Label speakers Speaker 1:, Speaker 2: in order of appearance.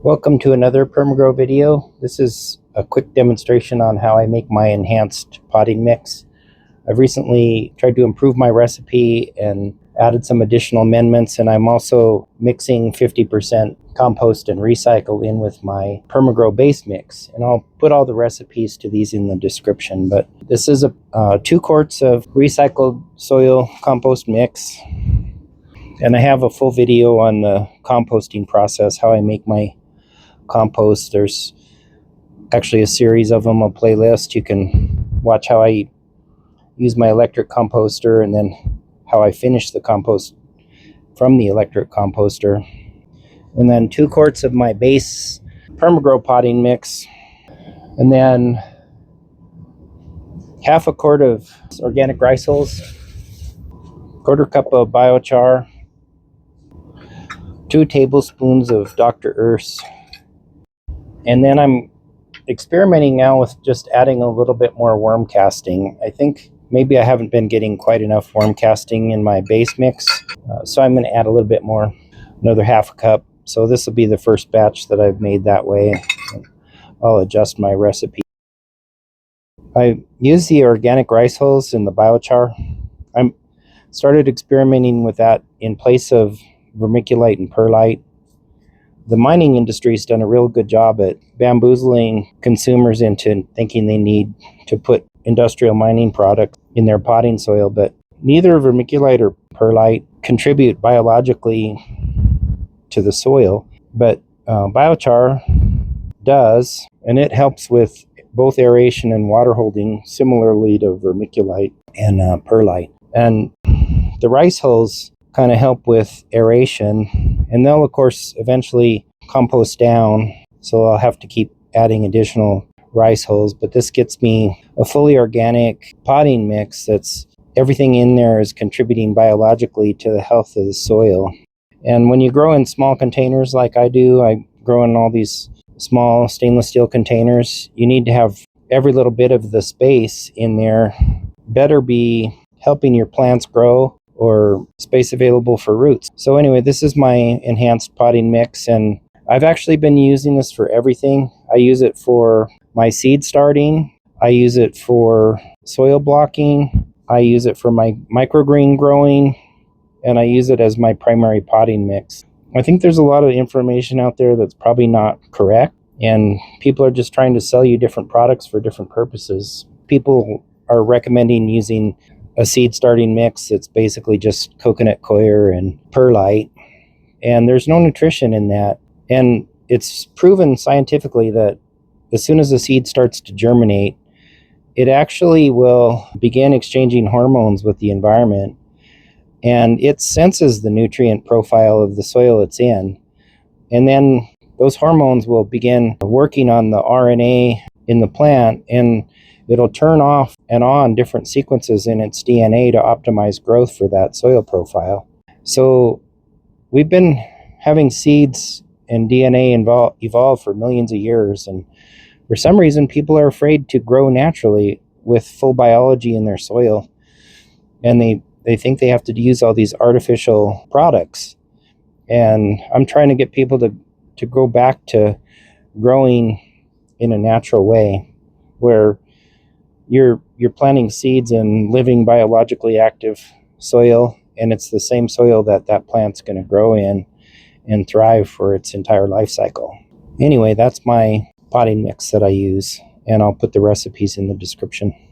Speaker 1: Welcome to another PermaGrow video. This is a quick demonstration on how I make my enhanced potting mix. I've recently tried to improve my recipe and added some additional amendments, and I'm also mixing 50% compost and recycle in with my PermaGrow base mix. And I'll put all the recipes to these in the description. But this is 2 quarts of recycled soil compost mix. And I have a full video on the composting process, how I make my compost. There's actually a series of them, a playlist. You can watch how I use my electric composter and then how I finish the compost from the electric composter. And then 2 quarts of my base PermaGrow potting mix, and then half a quart of organic rice hulls, quarter cup of biochar, 2 tablespoons of Dr. Earth's. And then I'm experimenting now with just adding a little bit more worm casting. I think maybe I haven't been getting quite enough worm casting in my base mix, so I'm going to add a little bit more, another half a cup. So this will be the first batch that I've made that way. I'll adjust my recipe. I use the organic rice hulls and the biochar. I started experimenting with that in place of vermiculite and perlite. The mining industry has done a real good job at bamboozling consumers into thinking they need to put industrial mining products in their potting soil, but neither vermiculite or perlite contribute biologically to the soil, but biochar does, and it helps with both aeration and water holding, similarly to vermiculite and perlite. And the rice hulls kind of help with aeration, and they'll of course eventually compost down, so I'll have to keep adding additional rice hulls. But this gets me a fully organic potting mix that's everything in there is contributing biologically to the health of the soil. And when you grow in small containers like I do, I grow in all these small stainless steel containers, you need to have every little bit of the space in there better be helping your plants grow or space available for roots. So anyway, this is my enhanced potting mix, and I've actually been using this for everything. I use it for my seed starting, I use it for soil blocking, I use it for my microgreen growing, and I use it as my primary potting mix. I think there's a lot of information out there that's probably not correct, and people are just trying to sell you different products for different purposes. People are recommending using a seed starting mix that's basically just coconut coir and perlite, and there's no nutrition in that. And it's proven scientifically that as soon as the seed starts to germinate, it actually will begin exchanging hormones with the environment, and it senses the nutrient profile of the soil it's in, and then those hormones will begin working on the RNA in the plant, and it'll turn off and on different sequences in its DNA to optimize growth for that soil profile. So we've been having seeds and DNA evolve for millions of years, and for some reason people are afraid to grow naturally with full biology in their soil, and they think they have to use all these artificial products. And I'm trying to get people to go back to growing in a natural way, where you're planting seeds in living biologically active soil, and it's the same soil that plant's going to grow in and thrive for its entire life cycle. Anyway, that's my potting mix that I use, and I'll put the recipes in the description.